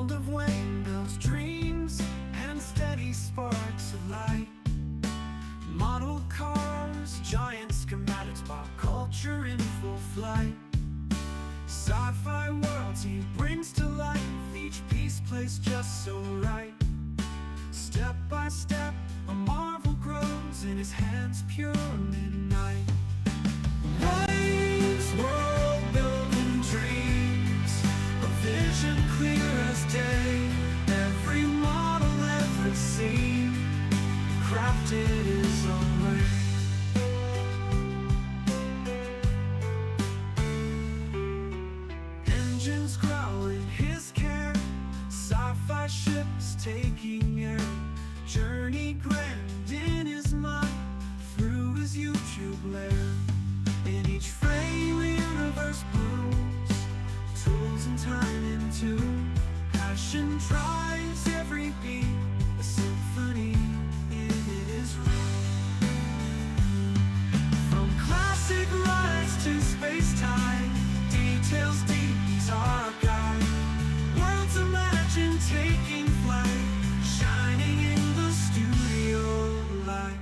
world of windmills, dreams, and steady sparks of light. Model cars, giant schematics, pop culture in full flight. Sci-fi worlds he brings to life, each piece placed just so right. Step by step, a marvel grows in his hands, pure midnight. Waves, world building dreams, a vision clear as day. Every model ever seen, crafted his own way. Engines growl in his care, sci-fi ships taking air. Journey grand in his mind, through his YouTube lair. In each frame the universe blooms, tools and time in tune. Passion drives every beat, a symphony in his room. From classic rides to space-time, details deep, he's our guide. Worlds imagine taking flight, shining in the studio light.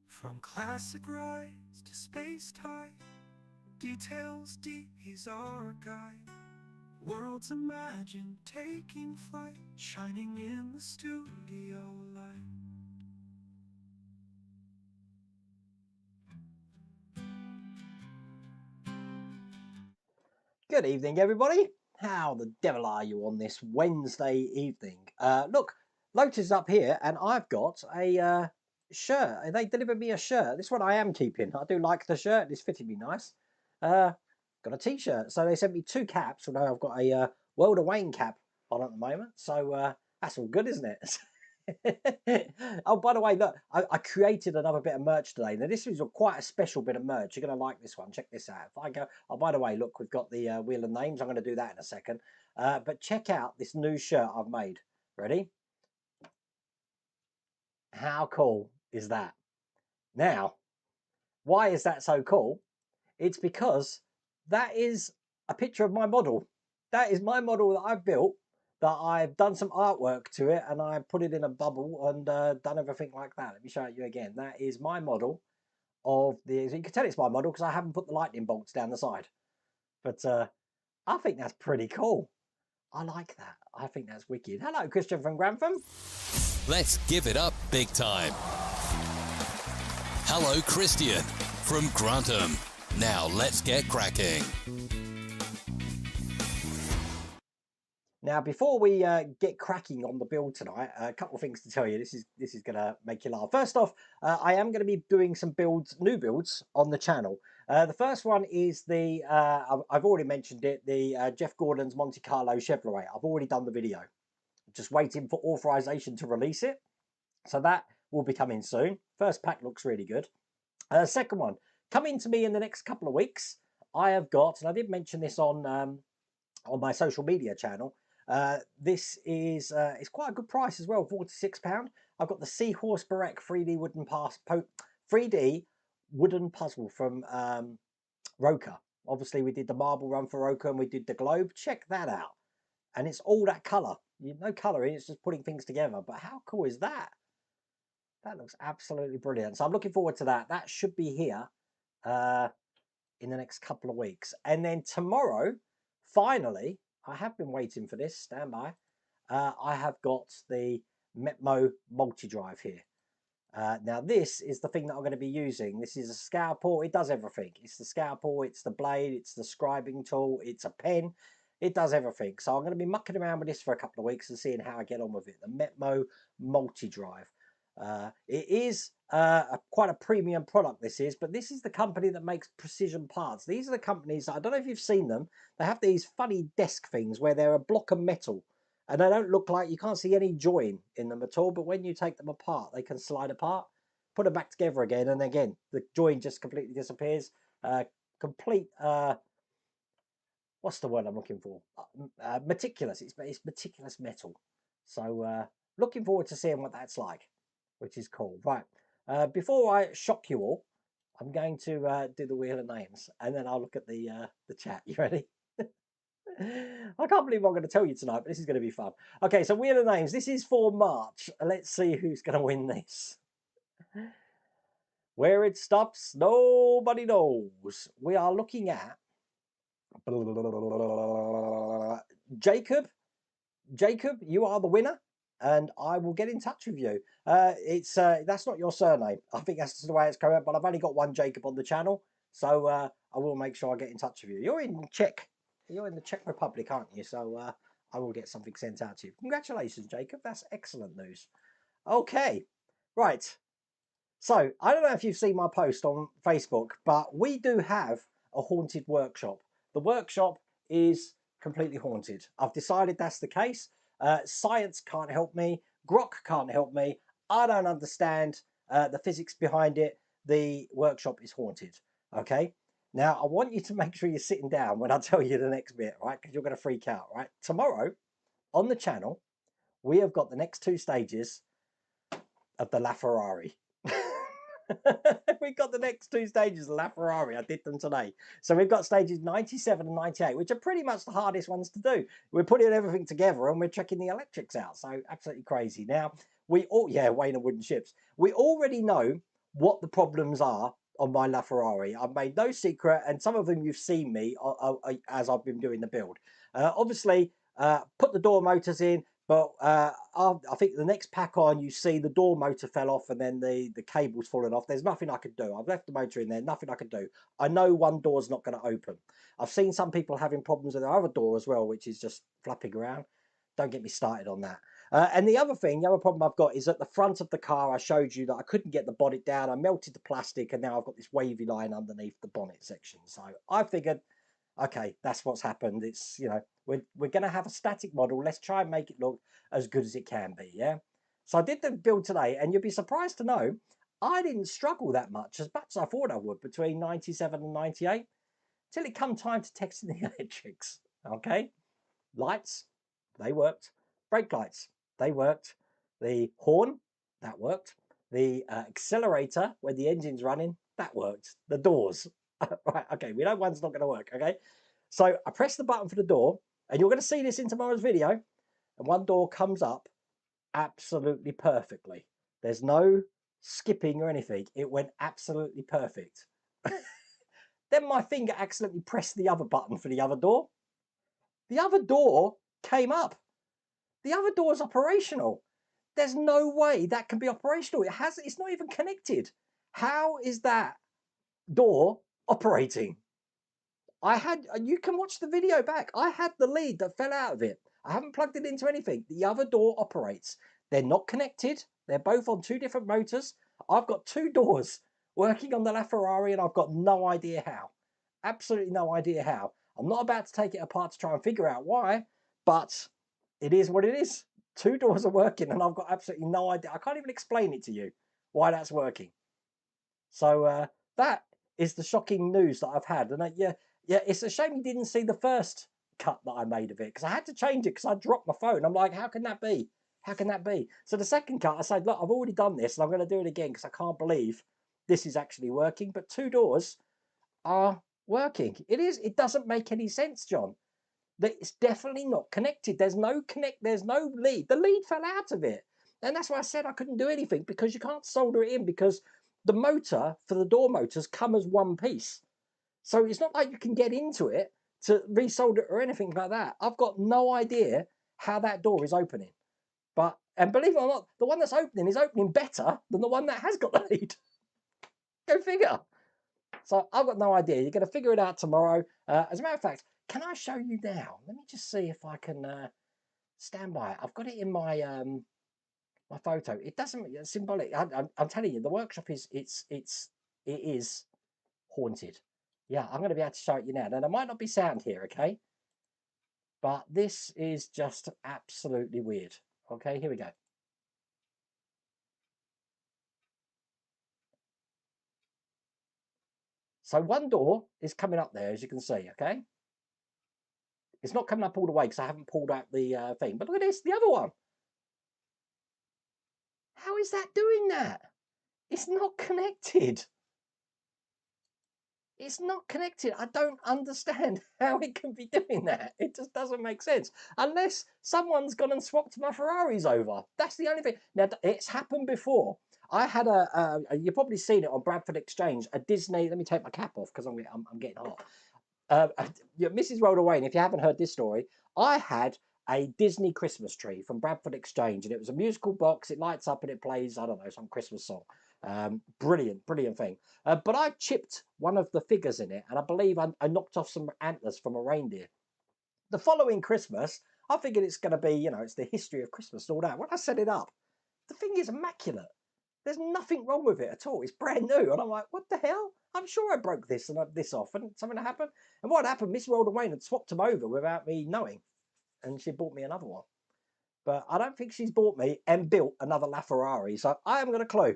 From classic rides to space-time, details deep, he's our guide. Worlds imagined taking flight, shining in the studio light. Good evening, everybody. How the devil are you on this Wednesday evening? Look, Lotus is up here, and I've got a shirt. They delivered me a shirt. This one I am keeping. I do like the shirt. It's fitting me nice. Got a t-shirt. So they sent me 2 caps, although I've got a World of Wayne cap on at the moment. So that's all good, isn't it? Oh, by the way, look, I created another bit of merch today. Now, this is quite a special bit of merch. You're going to like this one. Check this out. If I go, oh, by the way, look, we've got the wheel of names. I'm going to do that in a second. But check out this new shirt I've made. Ready? How cool is that? Now, why is that so cool? It's because that is a picture of my model. That is my model that I've built, that I've done some artwork to it, and I put it in a bubble and done everything like that. Let me show it you again. That is my model of the... So you can tell it's my model because I haven't put the lightning bolts down the side. But I think that's pretty cool. I like that. I think that's wicked. Hello, Christian from Grantham. Let's give it up big time. Hello, Christian from Grantham. Now let's get cracking. Now, before we get cracking on the build tonight, a couple of things to tell you. This is going to make you laugh. First off, I am going to be doing some new builds on the channel. The first one is the, I've already mentioned it, the Jeff Gordon's Monte Carlo Chevrolet. I've already done the video. Just waiting for authorization to release it. So that will be coming soon. First pack looks really good. Second one, coming to me in the next couple of weeks, I have got, and I did mention this on my social media channel, this is it's quite a good price as well, £46. I've got the Seahorse Barek 3D wooden puzzle from Roka. Obviously, we did the marble run for Roka and we did the globe. Check that out. And it's all that colour. No colouring, it's just putting things together. But how cool is that? That looks absolutely brilliant. So I'm looking forward to that. That should be here in the next couple of weeks. And then tomorrow, finally, I have been waiting for this. Stand by. I have got the Metmo multi-drive here. Now, this is the thing that I'm going to be using. This is a scalpel. It does everything. It's the scalpel, it's the blade, it's the scribing tool, it's a pen. It does everything. So I'm going to be mucking around with this for a couple of weeks and seeing how I get on with it. The Metmo multi-drive. It is quite a premium product, this is, but this is the company that makes precision parts. These are the companies, I don't know if you've seen them, they have these funny desk things where they're a block of metal and they don't look like, you can't see any join in them at all, but when you take them apart, they can slide apart, put them back together again, and again, the join just completely disappears. Complete, what's the word I'm looking for? Meticulous. It's meticulous metal. So looking forward to seeing what that's like, which is cool. Right. Before I shock you all, I'm going to do the wheel of names, and then I'll look at the chat. You ready? I can't believe I'm going to tell you tonight, but this is going to be fun. Okay, so wheel of names. This is for March. Let's see who's going to win this. Where it stops, nobody knows. We are looking at Jacob. Jacob, you are the winner, and I will get in touch with you. That's not your surname. I think that's just the way it's going, but I've only got one Jacob on the channel, so I will make sure I get in touch with you. You're in Czech. You're in the Czech Republic, aren't you? So I will get something sent out to you. Congratulations, Jacob. That's excellent news. Okay, right. So I don't know if you've seen my post on Facebook, but we do have a haunted workshop. The workshop is completely haunted. I've decided that's the case. Science can't help me. Grok can't help me. I don't understand the physics behind it. The workshop is haunted. Okay. Now I want you to make sure you're sitting down when I tell you the next bit, right? Because you're going to freak out, right? Tomorrow on the channel, we have got the next 2 stages of the LaFerrari. We've got the next 2 stages of LaFerrari. I did them today. So we've got stages 97 and 98, which are pretty much the hardest ones to do. We're putting everything together and we're checking the electrics out. So absolutely crazy. Now, Wayne and wooden ships. We already know what the problems are on my LaFerrari. I've made no secret, and some of them you've seen me as I've been doing the build. Obviously, put the door motors in. But I think the next pack on, you see the door motor fell off and then the cable's fallen off. There's nothing I could do. I've left the motor in there, nothing I could do. I know one door's not going to open. I've seen some people having problems with their other door as well, which is just flapping around. Don't get me started on that. And the other problem I've got is at the front of the car, I showed you that I couldn't get the bonnet down. I melted the plastic and now I've got this wavy line underneath the bonnet section. So I figured, okay, that's what's happened. It's, you know, we're going to have a static model. Let's try and make it look as good as it can be, yeah? So I did the build today, and you'll be surprised to know I didn't struggle that much as I thought I would between 97 and 98 till it come time to test the electrics, okay? Lights, they worked. Brake lights, they worked. The horn, that worked. The accelerator, when the engine's running, that worked. The doors, right, okay, we know one's not going to work, okay? So I press the button for the door, and you're going to see this in tomorrow's video, and one door comes up absolutely perfectly. There's no skipping or anything. It went absolutely perfect. Then my finger accidentally pressed the other button for the other door. The other door came up. The other door is operational. There's no way that can be operational. It's not even connected. How is that door operating? You can watch the video back. I had the lead that fell out of it. I haven't plugged it into anything. The other door operates. They're not connected. They're both on 2 different motors. I've got 2 doors working on the LaFerrari and I've got no idea how. Absolutely no idea how. I'm not about to take it apart to try and figure out why, but it is what it is. 2 doors are working and I've got absolutely no idea. I can't even explain it to you why that's working. So that is the shocking news that I've had. And yeah, it's a shame you didn't see the first cut that I made of it because I had to change it because I dropped my phone. I'm like, how can that be? How can that be? So the second cut, I said, look, I've already done this and I'm going to do it again because I can't believe this is actually working. But 2 doors are working. It doesn't make any sense, John. It's definitely not connected. There's no lead. The lead fell out of it. And that's why I said I couldn't do anything because you can't solder it in because the motor for the door motors come as one piece. So it's not like you can get into it to resolder it or anything like that. I've got no idea how that door is opening. And believe it or not, the one that's opening is opening better than the one that has got the lead. Go figure. So I've got no idea. You're going to figure it out tomorrow. As a matter of fact, can I show you now? Let me just see if I can stand by it. I've got it in my my photo. It doesn't. It's symbolic. I'm telling you, the workshop is it is haunted. Yeah, I'm going to be able to show it you now. Now there might not be sound here, okay? But this is just absolutely weird. Okay, here we go. So one door is coming up there, as you can see, okay? It's not coming up all the way because I haven't pulled out the thing. But look at this, the other one. How is that doing that? It's not connected. It's not connected. I don't understand how it can be doing that. It just doesn't make sense. Unless someone's gone and swapped my Ferraris over. That's the only thing. Now, it's happened before. I had you've probably seen it on Bradford Exchange, a Disney, let me take my cap off because I'm getting hot. Mrs. Rolled Away, and if you haven't heard this story, I had a Disney Christmas tree from Bradford Exchange, and it was a musical box. It lights up and it plays, I don't know, some Christmas song. Brilliant thing. But I chipped one of the figures in it, and I believe I knocked off some antlers from a reindeer. The following Christmas, I figured it's going to be, it's the history of Christmas and all that. When I set it up, the thing is immaculate. There's nothing wrong with it at all. It's brand new. And I'm like, what the hell? I'm sure I broke this and this off and something happened. And what happened, Miss Rolled Away and swapped them over without me knowing. And she bought me another one. But I don't think she's bought me and built another LaFerrari. So I haven't got a clue.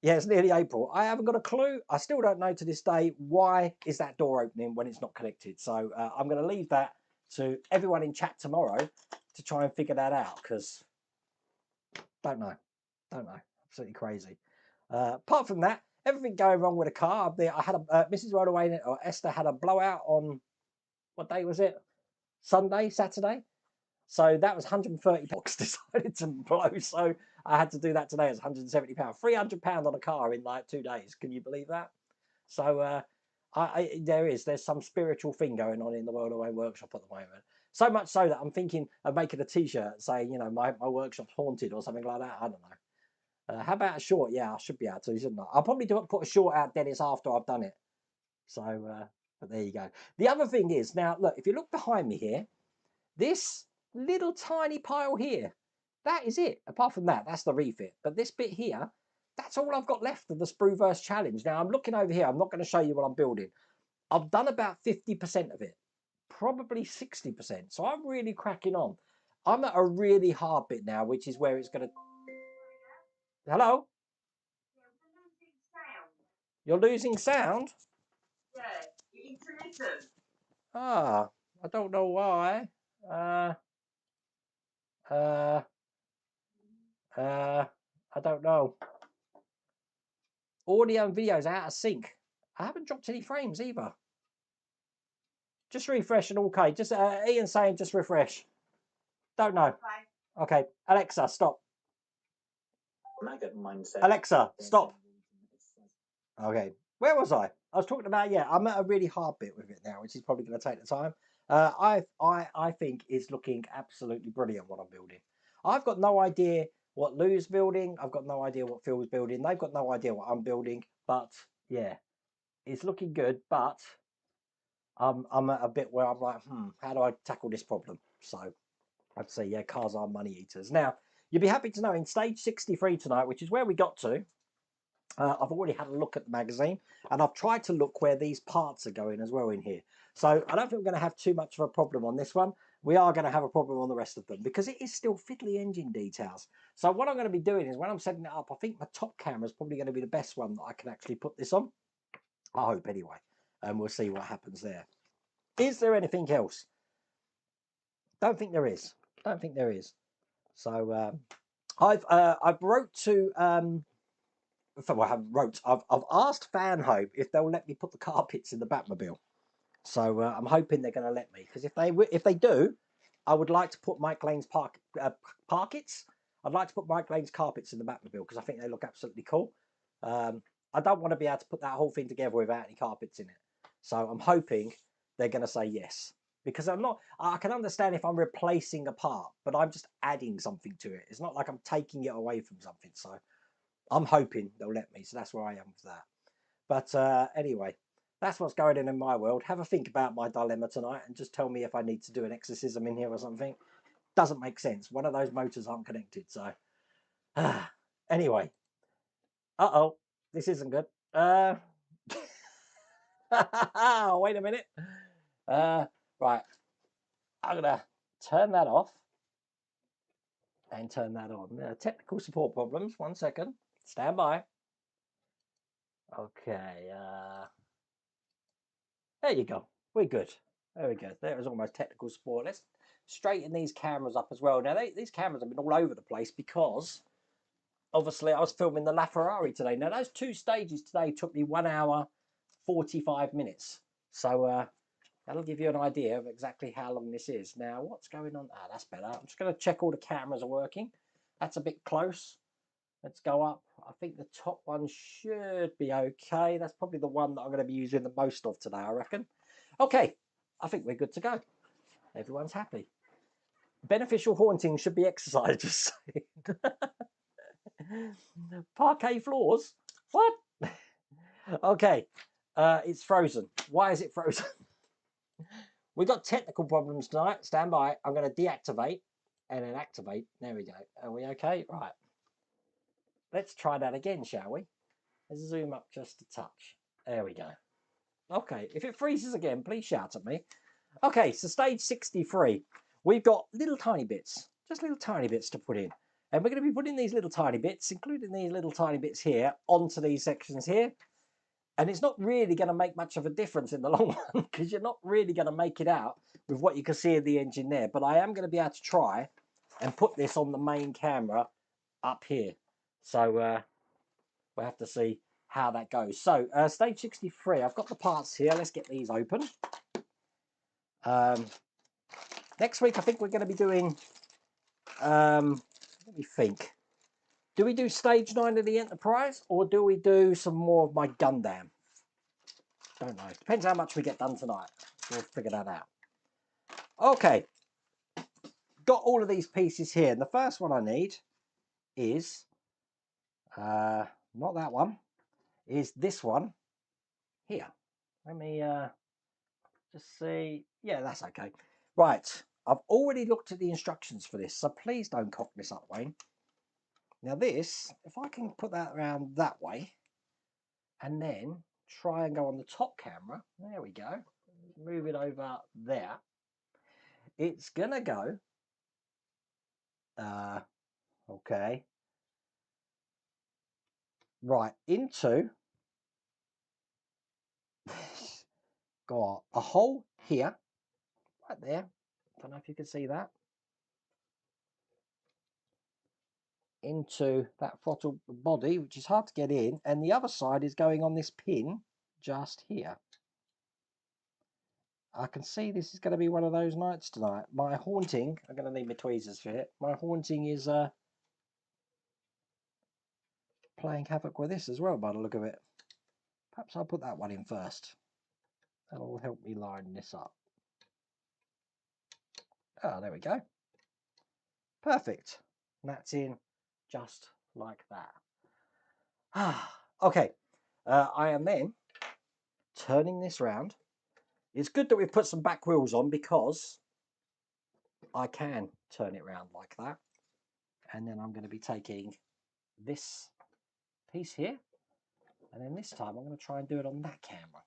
Yeah, it's nearly April. I haven't got a clue. I still don't know to this day why is that door opening when it's not connected. So I'm going to leave that to everyone in chat tomorrow to try and figure that out because don't know. Absolutely crazy. Apart from that, everything going wrong with the car. I had Mrs. Rodaway or Esther had a blowout on what day was it? Saturday. So that was 130 bucks decided to blow. So I had to do that today. It's 170 pounds, 300 pounds on a car in like 2 days. Can you believe that? So there's some spiritual thing going on in the World Away workshop at the moment. So much so that I'm thinking of making a T-shirt saying, my workshop's haunted or something like that. I don't know. How about a short? Yeah, I should be able to, shouldn't I? I'll probably put a short out, Dennis, after I've done it. So, but there you go. The other thing is, now, look, if you look behind me here, this little tiny pile here, that is it. Apart from that, that's the refit. But this bit here, that's all I've got left of the Sprueverse Challenge. Now, I'm looking over here. I'm not going to show you what I'm building. I've done about 50% of it, probably 60%. So I'm really cracking on. I'm at a really hard bit now, which is where it's going to... Hello? You're losing sound? Yeah, you're intermittent. Ah, I don't know why. I don't know. Audio and video's out of sync. I haven't dropped any frames either. Just refresh and okay. Just Ian saying just refresh. Don't know. Okay, Alexa, stop. Alexa, stop. Okay, where was I? I was talking about, yeah, I'm at a really hard bit with it now, which is probably going to take the time. I think it's looking absolutely brilliant what I'm building. I've got no idea what Lou's building. I've got no idea what Phil's building. They've got no idea what I'm building. But yeah, it's looking good. But I'm at a bit where I'm like, how do I tackle this problem? So I'd say, yeah, cars are money eaters. Now, you'll be happy to know in stage 63 tonight, which is where we got to, I've already had a look at the magazine and I've tried to look where these parts are going as well in here. So I don't think we're going to have too much of a problem on this one. We are going to have a problem on the rest of them because it is still fiddly engine details. So what I'm going to be doing is when I'm setting it up, I think my top camera is probably going to be the best one that I can actually put this on. I hope anyway. And we'll see what happens there. Is there anything else? Don't think there is. Don't think there is. So I've wrote to... I've asked Fanhope if they'll let me put the carpets in the Batmobile. So I'm hoping they're going to let me, because if they do, I would like to put Mike Lane's parkets. I'd like to put Mike Lane's carpets in the Batmobile because I think they look absolutely cool. I don't want to be able to put that whole thing together without any carpets in it. So I'm hoping they're going to say yes, because I can understand if I'm replacing a part, but I'm just adding something to it. It's not like I'm taking it away from something. So I'm hoping they'll let me, so that's where I am with that. But anyway, that's what's going on in my world. Have a think about my dilemma tonight and just tell me if I need to do an exorcism in here or something. Doesn't make sense. One of those motors aren't connected, so Anyway. Uh-oh. This isn't good. Wait a minute. Right. I'm going to turn that off and turn that on. Technical support problems. 1 second. Stand by. Okay. There you go. We're good. There we go. There was almost technical support. Let's straighten these cameras up as well. Now, these cameras have been all over the place because, obviously, I was filming the LaFerrari today. Now, those 2 stages today took me 1 hour, 45 minutes. So, that'll give you an idea of exactly how long this is. Now, what's going on? Ah, that's better. I'm just going to check all the cameras are working. That's a bit close. Let's go up. I think the top one should be okay. That's probably the one that I'm going to be using the most of today, I reckon. Okay, I think we're good to go. Everyone's happy. Beneficial haunting should be exercised, just saying. Parquet floors? What? Okay, it's frozen. Why is it frozen? We got technical problems tonight. Stand by. I'm going to deactivate and then activate. There we go. Are we okay? Right. Let's try that again, shall we? Let's zoom up just a touch. There we go. Okay. If it freezes again, please shout at me. Okay. So stage 63. We've got little tiny bits. Just little tiny bits to put in. And we're going to be putting these little tiny bits, including these little tiny bits here, onto these sections here. And it's not really going to make much of a difference in the long run because you're not really going to make it out with what you can see of the engine there. But I am going to be able to try and put this on the main camera up here. So we'll have to see how that goes. So stage 63, I've got the parts here. Let's get these open. Next week, I think we're going to be doing, let me think. Do we do stage 9 of the Enterprise or do we do some more of my Gundam? Don't know. Depends how much we get done tonight. We'll figure that out. Okay. Got all of these pieces here. And the first one I need is, not that one, is this one here. Let me just see. Yeah, that's okay. Right. I've already looked at the instructions for this, so please don't cock this up, Wayne. Now this, if I can put that around that way, and then try and go on the top camera. There we go. Move it over there. It's gonna go. Okay. Right into. Got a hole here, right there. Don't know if you can see that. Into that throttle body, which is hard to get in, and the other side is going on this pin just here. I can see this is going to be one of those nights tonight. My haunting, I'm going to need my tweezers for it. My haunting is playing havoc with this as well by the look of it. Perhaps I'll put that one in first. That'll help me line this up. Oh, there we go. Perfect. And that's in just like that. Okay. I am then turning this round. It's good that we've put some back wheels on because I can turn it round like that. And then I'm going to be taking this piece here. And then this time I'm going to try and do it on that camera.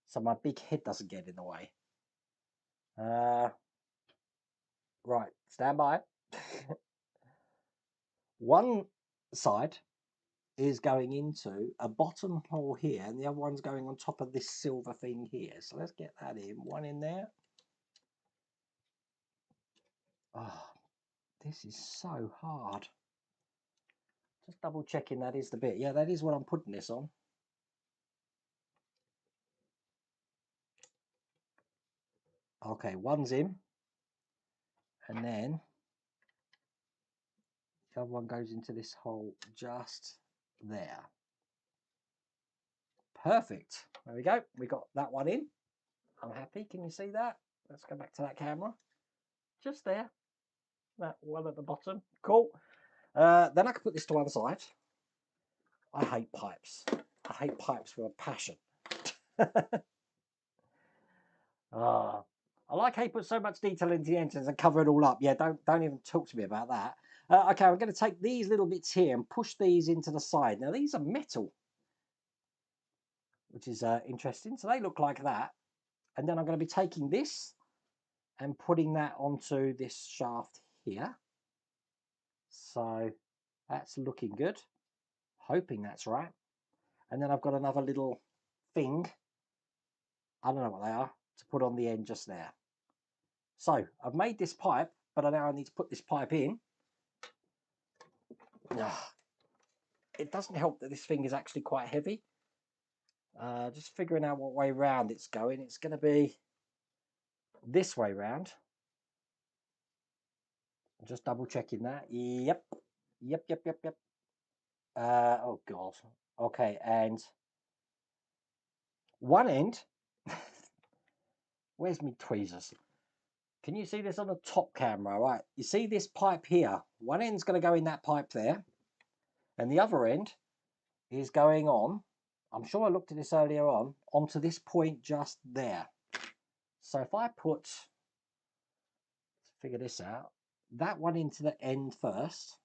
So my big head doesn't get in the way. Right, stand by. One side is going into a bottom hole here, and the other one's going on top of this silver thing here. So let's get that in. One in there. Oh, this is so hard. Just double checking that is the bit. Yeah, that is what I'm putting this on. Okay, one's in. And then the other one goes into this hole just there. Perfect. There we go. We got that one in. I'm happy. Can you see that? Let's go back to that camera. Just there. That one at the bottom. Cool. Then I can put this to one side. I hate pipes. I hate pipes with a passion. I like how you put so much detail into the engines and cover it all up. Yeah, don't even talk to me about that. Okay, I'm going to take these little bits here and push these into the side. Now, these are metal, which is interesting. So they look like that. And then I'm going to be taking this and putting that onto this shaft here. So that's looking good. Hoping that's right. And then I've got another little thing, I don't know what they are, to put on the end just there. So I've made this pipe, but now I need to put this pipe in. It doesn't help that this thing is actually quite heavy. Just figuring out what way round it's going. It's going to be this way round. Just double checking that. Yep. Oh god. Okay, and one end. Where's my tweezers? Can you see this on the top camera? Right, you see this pipe here? One end's going to go in that pipe there, and the other end is going on. I'm sure I looked at this earlier on, onto this point just there. So if I put, let's figure this out, that one into the end first,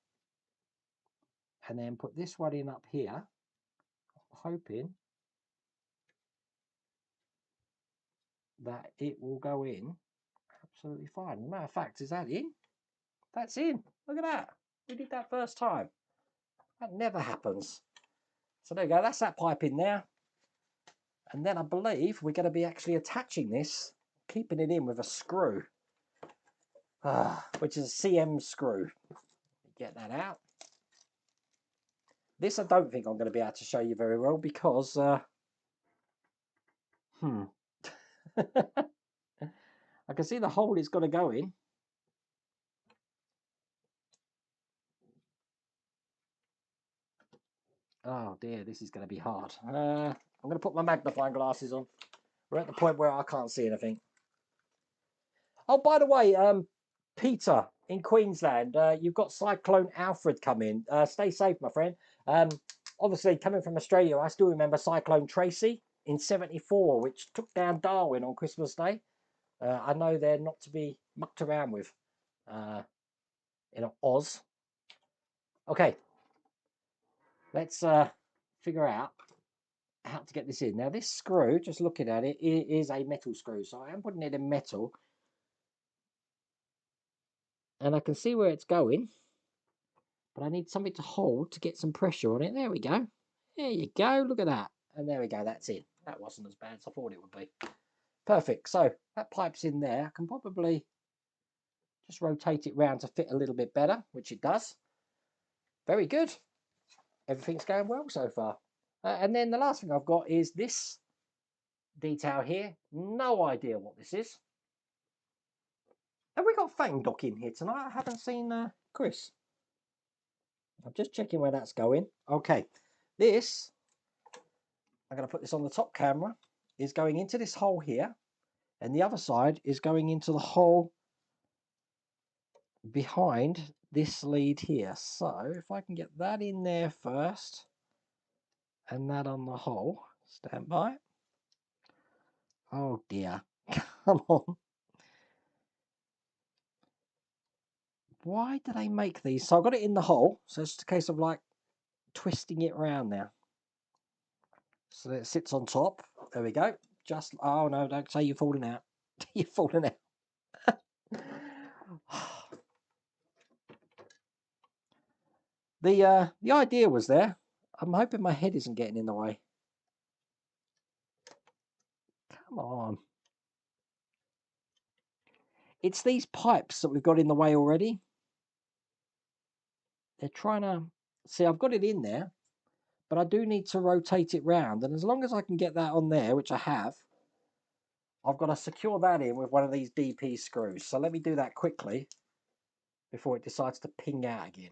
and then put this one in up here, hoping that it will go in absolutely fine. As a matter of fact, is that in? That's in. Look at that. We did that first time. That never happens. So there you go. That's that pipe in there. And then I believe we're going to be actually attaching this, keeping it in with a screw, which is a CM screw. Get that out. This I don't think I'm going to be able to show you very well because, I can see the hole it's got to go in. Oh dear, this is going to be hard. I'm going to put my magnifying glasses on. We're at the point where I can't see anything. Oh, by the way, Peter in Queensland, you've got Cyclone Alfred coming. Stay safe, my friend. Obviously, coming from Australia, I still remember Cyclone Tracy in '74, which took down Darwin on Christmas Day. I know they're not to be mucked around with in Oz. Okay, let's figure out how to get this in. Now, this screw, just looking at it, is a metal screw. So I am putting it in metal. And I can see where it's going. But I need something to hold to get some pressure on it. There we go. There you go. Look at that. And there we go. That's in. That wasn't as bad as I thought it would be. Perfect. So that pipe's in there. I can probably just rotate it round to fit a little bit better, which it does. Very good. Everything's going well so far. And then the last thing I've got is this detail here. No idea what this is. Have we got Fang Doc in here tonight? I haven't seen Chris. I'm just checking where that's going. Okay, this, I'm going to put this on the top camera, is going into this hole here, and the other side is going into the hole behind this lead here. So if I can get that in there first, and that on the hole, stand by. Oh dear, come on. Why do they make these? So I've got it in the hole, so it's just a case of like twisting it around now. So that it sits on top. There we go. Just, oh no, don't say you're falling out. You're falling out. The idea was there. I'm hoping my head isn't getting in the way. Come on. It's these pipes that we've got in the way already. They're trying to... See, I've got it in there, but I do need to rotate it round. And as long as I can get that on there, which I have, I've got to secure that in with one of these DP screws. So let me do that quickly before it decides to ping out again.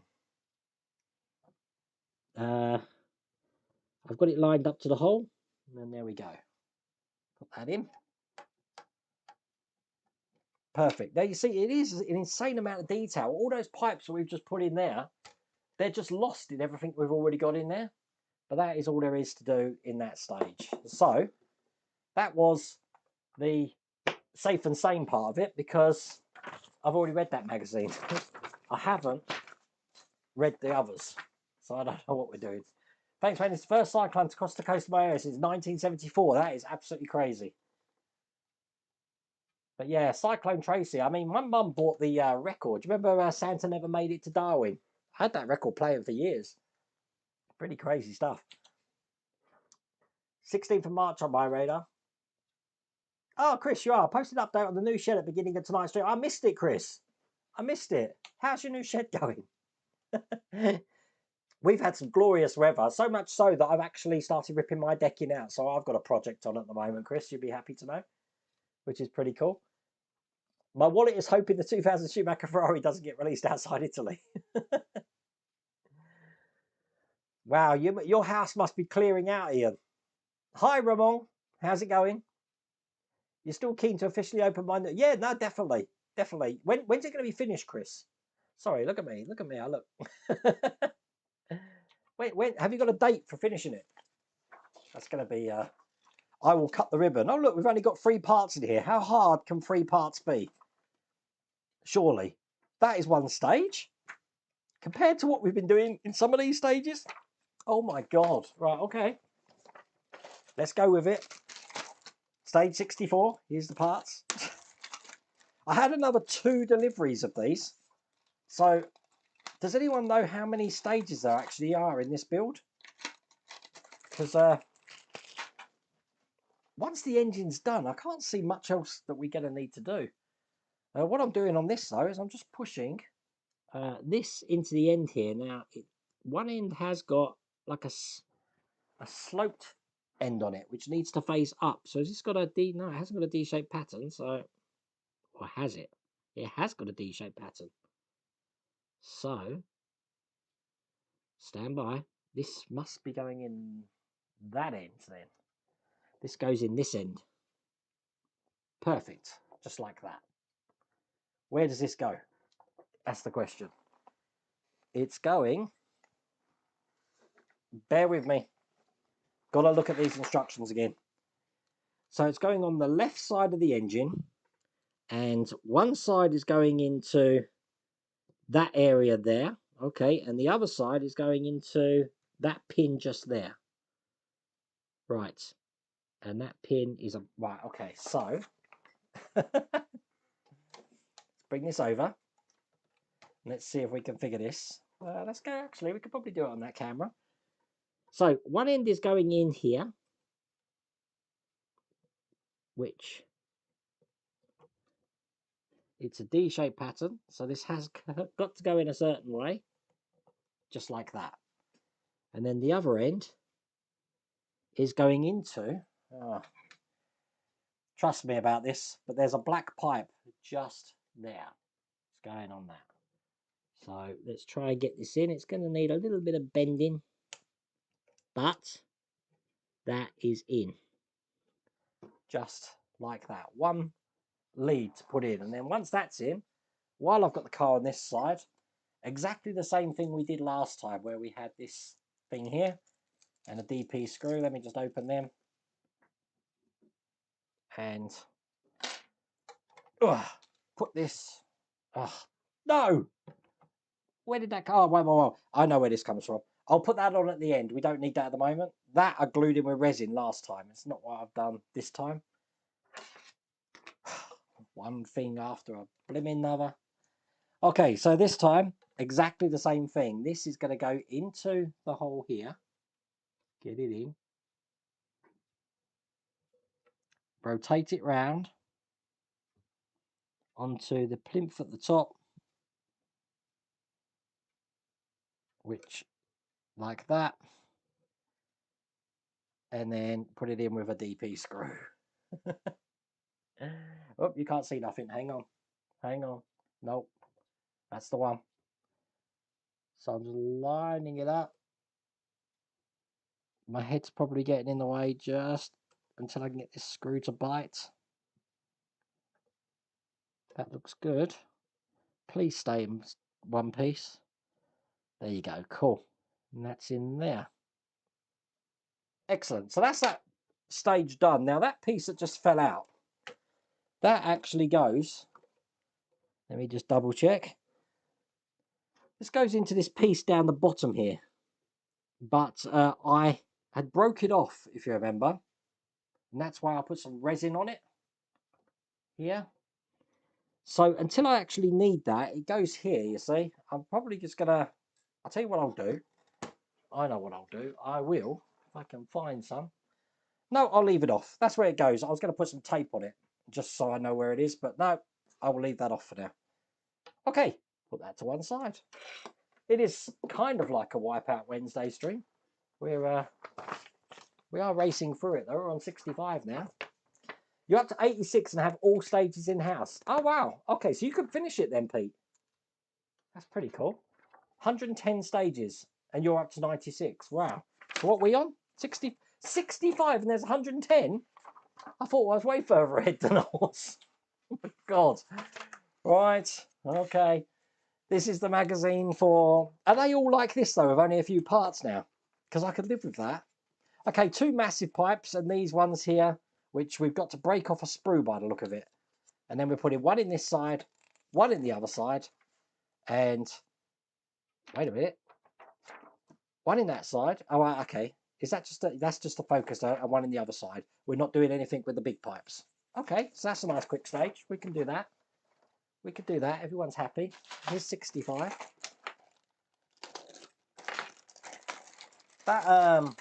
I've got it lined up to the hole, and there we go. Put that in. Perfect. Now you see, it is an insane amount of detail. All those pipes that we've just put in there, they're just lost in everything we've already got in there. But that is all there is to do in that stage. So that was the safe and sane part of it, because I've already read that magazine. I haven't read the others. So I don't know what we're doing. Thanks, man. It's the first cyclone to cross the coast of my area since 1974. That is absolutely crazy. But yeah, Cyclone Tracy. I mean, my mum bought the record. Do you remember Santa Never Made It to Darwin? I had that record playing for years. Pretty crazy stuff. 16th of March on my radar. Oh, Chris, you are. I posted an update on the new shed at the beginning of tonight's stream. I missed it, Chris. I missed it. How's your new shed going? We've had some glorious weather, so much so that I've actually started ripping my decking out. So I've got a project on at the moment, Chris. You'd be happy to know, which is pretty cool. My wallet is hoping the 2000 Schumacher Ferrari doesn't get released outside Italy. Wow, your house must be clearing out, Ian. Hi, Ramon. How's it going? You're still keen to officially open my... Yeah, no, definitely. Definitely. When's it going to be finished, Chris? Sorry, look at me. Look at me. I look. Wait, when have you got a date for finishing it? That's going to be... I will cut the ribbon. Oh, look, we've only got 3 parts in here. How hard can 3 parts be? Surely. That is one stage. Compared to what we've been doing in some of these stages. Oh, my God. Right, okay. Let's go with it. Stage 64. Here's the parts. I had another 2 deliveries of these. So, does anyone know how many stages there actually are in this build? Because once the engine's done, I can't see much else that we're going to need to do. What I'm doing on this, though, is I'm just pushing this into the end here. Now, one end has got like a sloped end on it, which needs to face up. So, has this got a D? No, it hasn't got a D-shaped pattern. So, or has it? It has got a D-shaped pattern. So, stand by. This must be going in that end then. This goes in this end. Perfect. Just like that. Where does this go? That's the question. It's going... Bear with me. Got to look at these instructions again. So it's going on the left side of the engine. And one side is going into that area there. Okay. And the other side is going into that pin just there. Right. And that pin is a... Right. Okay. So... Let's bring this over. Let's see if we can figure this. Let's go. Actually, we could probably do it on that camera. So one end is going in here, which it's a D-shaped pattern. So this has got to go in a certain way, just like that. And then the other end is going into, trust me about this, but there's a black pipe just there. It's going on that. So let's try and get this in. It's going to need a little bit of bending, but that is in. Just like that. One lead to put in. And then once that's in, while I've got the car on this side, exactly the same thing we did last time where we had this thing here and a DP screw. Let me just open them. And put this... no! Where did that go? Oh, wait. I know where this comes from. I'll put that on at the end. We don't need that at the moment. That I glued in with resin last time. It's not what I've done this time. One thing after a blimmin' another. Okay, so this time, exactly the same thing. This is going to go into the hole here. Get it in. Rotate it round onto the plinth at the top. Which, like that. And then put it in with a DP screw. Oh, you can't see nothing. Hang on. Hang on. Nope. That's the one. So I'm just lining it up. My head's probably getting in the way just until I can get this screw to bite. That looks good. Please stay in one piece. There you go. Cool. And that's in there. Excellent. So that's that stage done. Now that piece that just fell out, that actually goes... Let me just double check. This goes into this piece down the bottom here. But I had broke it off, if you remember. And that's why I put some resin on it. Here. So until I actually need that, it goes here, you see. I'm probably just going to... I'll tell you what I'll do. I know what I'll do. I will, if I can find some. No, I'll leave it off. That's where it goes. I was going to put some tape on it, just so I know where it is. But no, I will leave that off for now. Okay, put that to one side. It is kind of like a Wipeout Wednesday stream. We are racing through it, though. We're on 65 now. You're up to 86 and have all stages in-house. Oh, wow. Okay, so you can finish it then, Pete. That's pretty cool. 110 stages, and you're up to 96. Wow. So what are we on? 60, 65, and there's 110? I thought I was way further ahead than I was. Oh, my God. Right. Okay. This is the magazine for... Are they all like this, though, with only a few parts now? Because I could live with that. Okay, 2 massive pipes, and these ones here, which we've got to break off a sprue by the look of it. And then we're putting one in this side, one in the other side, and... Wait a minute. One in that side. Oh, okay. Is that just that's just a focus, and one in the other side. We're not doing anything with the big pipes. Okay, so that's a nice quick stage. We can do that. We could do that. Everyone's happy. Here's 65. That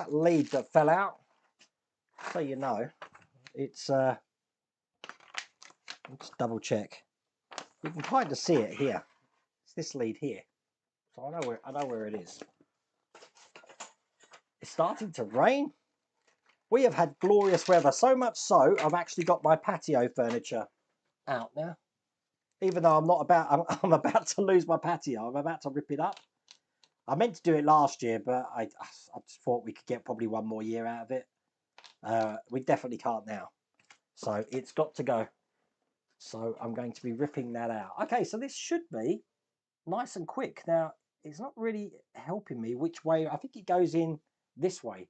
lead that fell out, so you know, it's Let's double check. You can kind of see it here. It's this lead here. So I know where it is. It's starting to rain. We have had glorious weather, so much so I've actually got my patio furniture out now. Even though I'm about to lose my patio. I'm about to rip it up. I meant to do it last year, but I just thought we could get probably one more year out of it. We definitely can't now. So it's got to go. So I'm going to be ripping that out. Okay, so this should be nice and quick. Now, it's not really helping me which way. I think it goes in this way.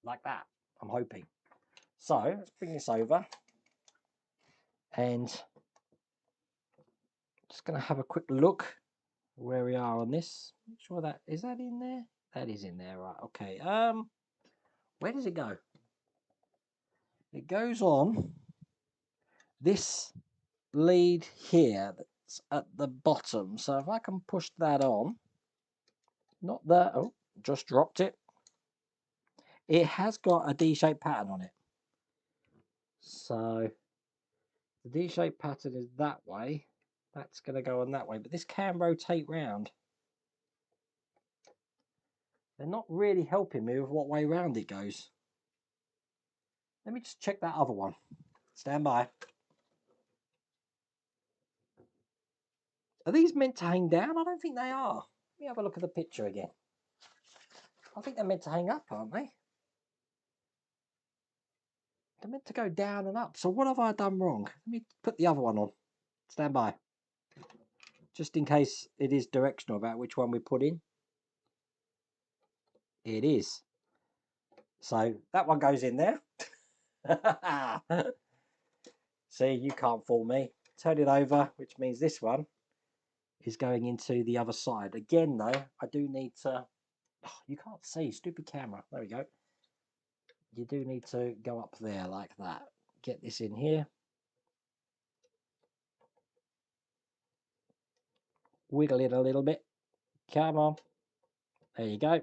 Like that, I'm hoping. So let's bring this over. And just going to have a quick look where we are on this. Make sure that is that in there. That is in there, right? Okay. Where does it go? It goes on this lead here that's at the bottom. So if I can push that on, not there. Oh, just dropped it. It has got a D-shaped pattern on it. So the D-shaped pattern is that way. That's going to go on that way. But this can rotate round. They're not really helping me with what way round it goes. Let me just check that other one. Stand by. Are these meant to hang down? I don't think they are. Let me have a look at the picture again. I think they're meant to hang up, aren't they? They're meant to go down and up. So what have I done wrong? Let me put the other one on. Stand by. Just in case it is directional about which one we put in. It is. So that one goes in there. See, you can't fool me. Turn it over, which means this one is going into the other side. Again, though, I do need to... Oh, you can't see. Stupid camera. There we go. You do need to go up there like that. Get this in here. Wiggle it a little bit. Come on. There you go.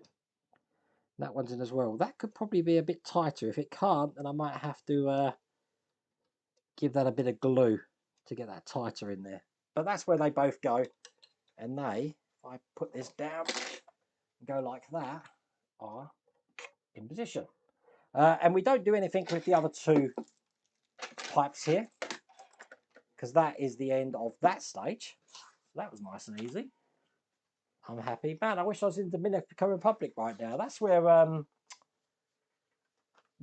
That one's in as well. That could probably be a bit tighter. If it can't, then I might have to give that a bit of glue to get that tighter in there. But that's where they both go. And they, if I put this down and go like that, are in position. And we don't do anything with the other 2 pipes here, because that is the end of that stage. So that was nice and easy. I'm happy. Man, I wish I was in the Dominican Republic right now. That's where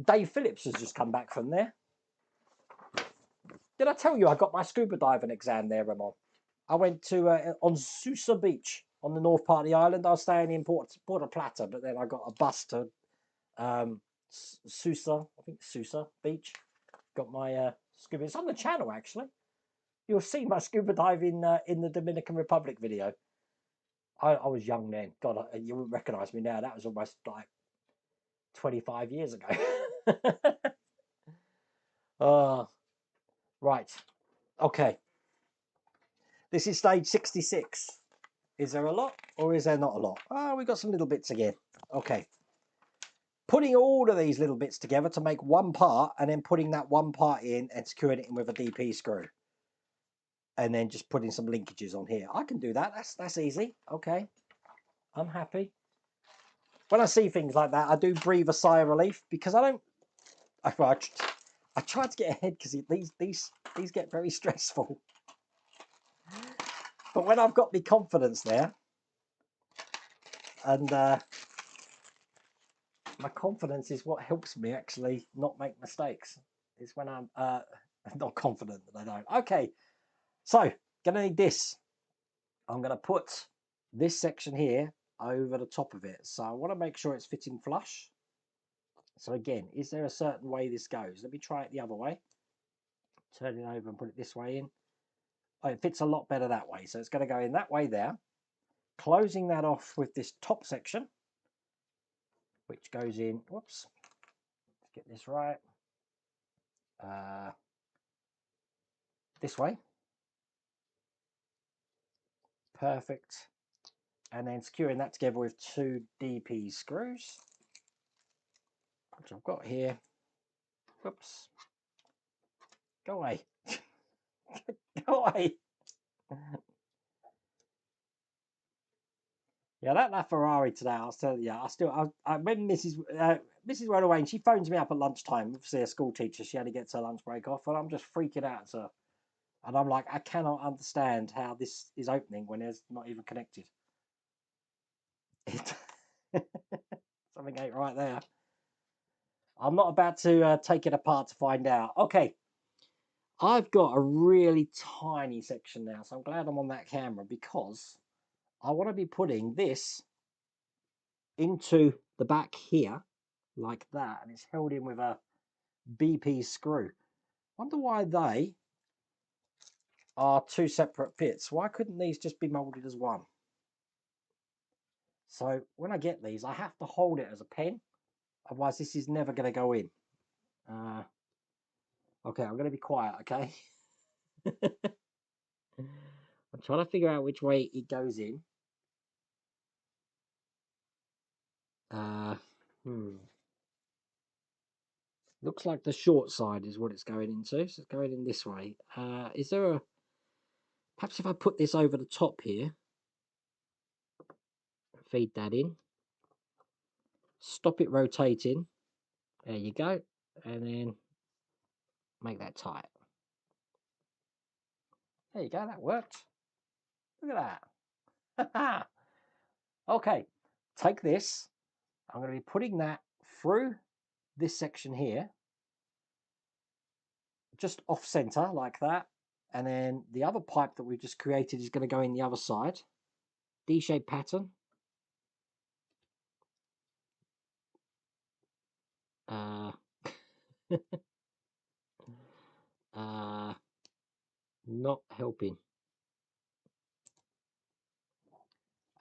Dave Phillips has just come back from there. Did I tell you I got my scuba diving exam there, Ramon? I went to on Sousa Beach on the north part of the island. I was staying in Porta Plata, but then I got a bus to Sousa, I think Sousa Beach. Got my scuba. It's on the channel, actually. You'll see my scuba diving in the Dominican Republic video. I was young then. God, you wouldn't recognise me now. That was almost like 25 years ago. Right. Okay. This is stage 66. Is there a lot or is there not a lot? Oh, we got some little bits again. Okay. Putting all of these little bits together to make one part, and then putting that one part in and securing it in with a DP screw. And then just putting some linkages on here. I can do that. That's easy. Okay. I'm happy. When I see things like that, I do breathe a sigh of relief, because I don't... I try to get ahead, because these get very stressful. But when I've got the confidence there, and my confidence is what helps me actually not make mistakes. Is when I'm not confident that I don't. Okay, so gonna need this. I'm gonna put this section here over the top of it. So I want to make sure it's fitting flush. So again, is there a certain way this goes? Let me try it the other way. Turn it over and put it this way in. Oh, it fits a lot better that way. So it's going to go in that way there. Closing that off with this top section, which goes in, whoops, let's get this right, this way. Perfect. And then securing that together with 2 DP screws, which I've got here. Whoops. Go away. Go away. Yeah, that LaFerrari today, I was telling you, when Mrs. went away, and she phones me up at lunchtime, obviously a school teacher, she only gets her lunch break off, and I'm just freaking out. So, and I'm like, I cannot understand how this is opening when it's not even connected. Something ain't right there. I'm not about to take it apart to find out. Okay, I've got a really tiny section now, so I'm glad I'm on that camera, because I want to be putting this into the back here like that, and it's held in with a BP screw. Wonder why they are 2 separate bits. Why couldn't these just be molded as one? So when I get these, I have to hold it as a pen, otherwise this is never going to go in. Okay, I'm going to be quiet, okay? I'm trying to figure out which way it goes in. Looks like the short side is what it's going into, so it's going in this way. Is there a... Perhaps if I put this over the top here, feed that in, stop it rotating, there you go, and then make that tight. There you go, that worked. Look at that. Okay, take this. I'm going to be putting that through this section here, just off center like that, and then the other pipe that we've just created is going to go in the other side. D-shaped pattern. Not helping.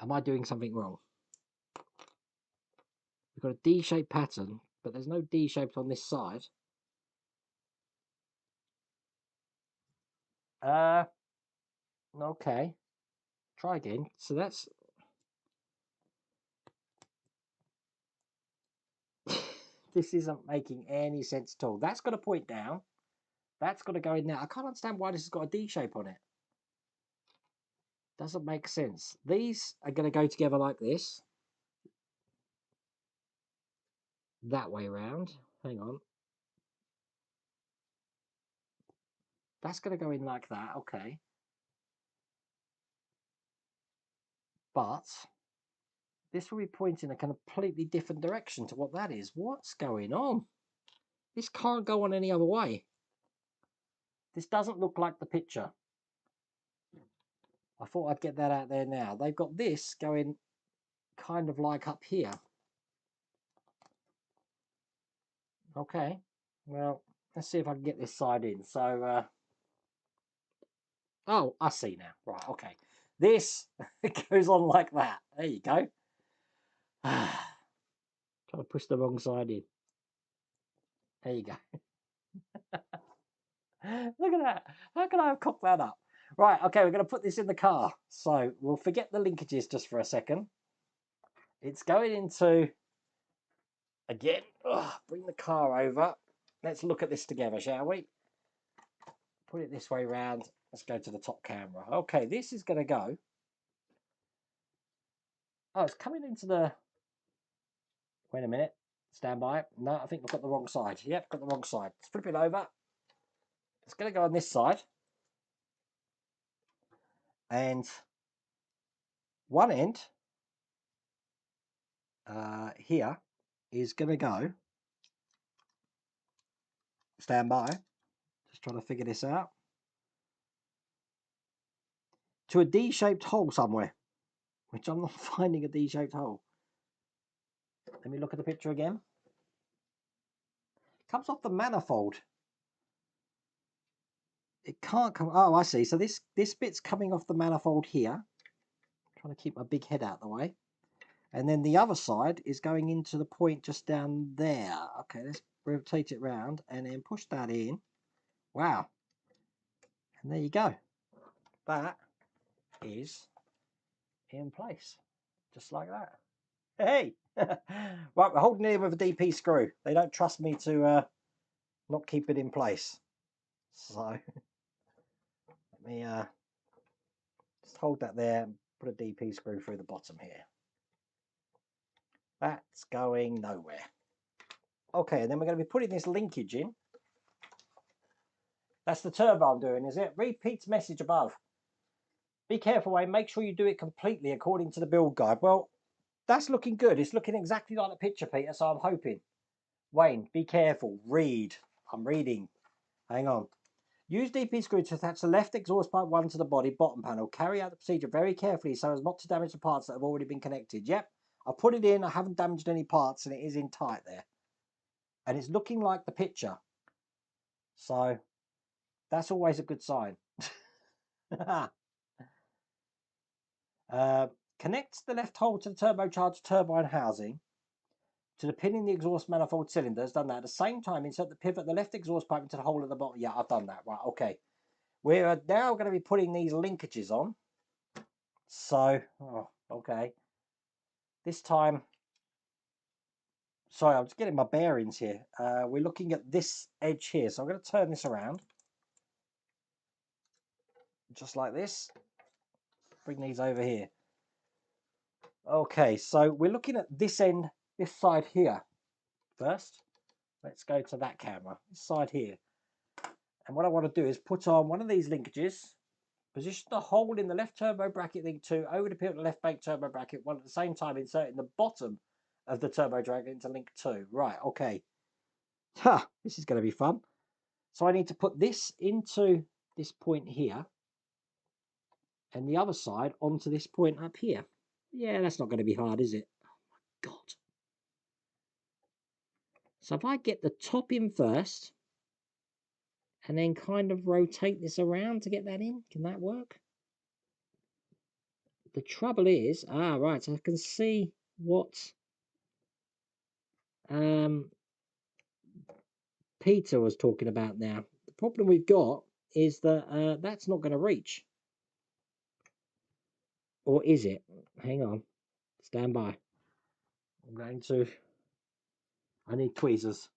Am I doing something wrong? We've got a D-shaped pattern, but there's no D-shaped on this side. Okay. Try again. So that's... This isn't making any sense at all. That's got to point down. That's got to go in there. I can't understand why this has got a D shape on it. Doesn't make sense. These are going to go together like this. That way round. Hang on. That's going to go in like that. Okay. But this will be pointing a completely different direction to what that is. What's going on? This can't go on any other way. This doesn't look like the picture. I thought I'd get that out there now. They've got this going kind of like up here. Okay, well, let's see if I can get this side in. So Oh, I see now. Right, okay. This goes on like that. There you go. Trying to push the wrong side in. There you go. Look at that. How can I have cocked that up? Right, okay, we're going to put this in the car. So we'll forget the linkages just for a second. It's going into, again, bring the car over. Let's look at this together, shall we? Put it this way round. Let's go to the top camera. Okay, this is going to go. Oh, it's coming into the... Wait a minute. Stand by. No, I think we've got the wrong side. Yep, got the wrong side. Let's flip it over. It's going to go on this side. And one end here is going to go. Stand by. Just trying to figure this out. To a D-shaped hole somewhere, which I'm not finding a D-shaped hole. Let me look at the picture again. It comes off the manifold. It can't come. Oh, I see. So this bit's coming off the manifold here. I'm trying to keep my big head out of the way. And then the other side is going into the point just down there. Okay, let's rotate it round and then push that in. Wow. And there you go. That is in place. Just like that. Hey! Right, we're holding it in with a DP screw. They don't trust me to not keep it in place. So, let me just hold that there and put a DP screw through the bottom here. That's going nowhere. Okay, and then we're going to be putting this linkage in. That's the turbo I'm doing, is it? Repeats message above. Be careful, Wayne. Make sure you do it completely according to the build guide. Well, that's looking good. It's looking exactly like the picture, Peter, so I'm hoping. Wayne, be careful. Read. I'm reading. Hang on. Use DP screw to attach the left exhaust pipe 1 to the body bottom panel. Carry out the procedure very carefully so as not to damage the parts that have already been connected. Yep, I put it in. I haven't damaged any parts and it is in tight there. And it's looking like the picture. So, that's always a good sign. Connect the left hole to the turbocharged turbine housing to the pin in the exhaust manifold cylinders. Done that. At the same time, insert the pivot the left exhaust pipe into the hole at the bottom. Yeah, I've done that. Right, okay. We're now going to be putting these linkages on. So, okay. This time, sorry, I'm just getting my bearings here. We're looking at this edge here. So I'm going to turn this around. Just like this. Bring these over here. Okay, so we're looking at this end, this side here first. Let's go to that camera, this side here. And what I want to do is put on one of these linkages, position the hole in the left turbo bracket link 2 over the pivot of the left bank turbo bracket 1 at the same time inserting the bottom of the turbo bracket into link 2. Right, okay. This is going to be fun. So I need to put this into this point here and the other side onto this point up here. Yeah, that's not going to be hard, is it? Oh my God. So if I get the top in first and then kind of rotate this around to get that in, can that work? The trouble is, right, so I can see what Peter was talking about now. The problem we've got is that that's not going to reach. Or is it? Hang on. Stand by. I need tweezers.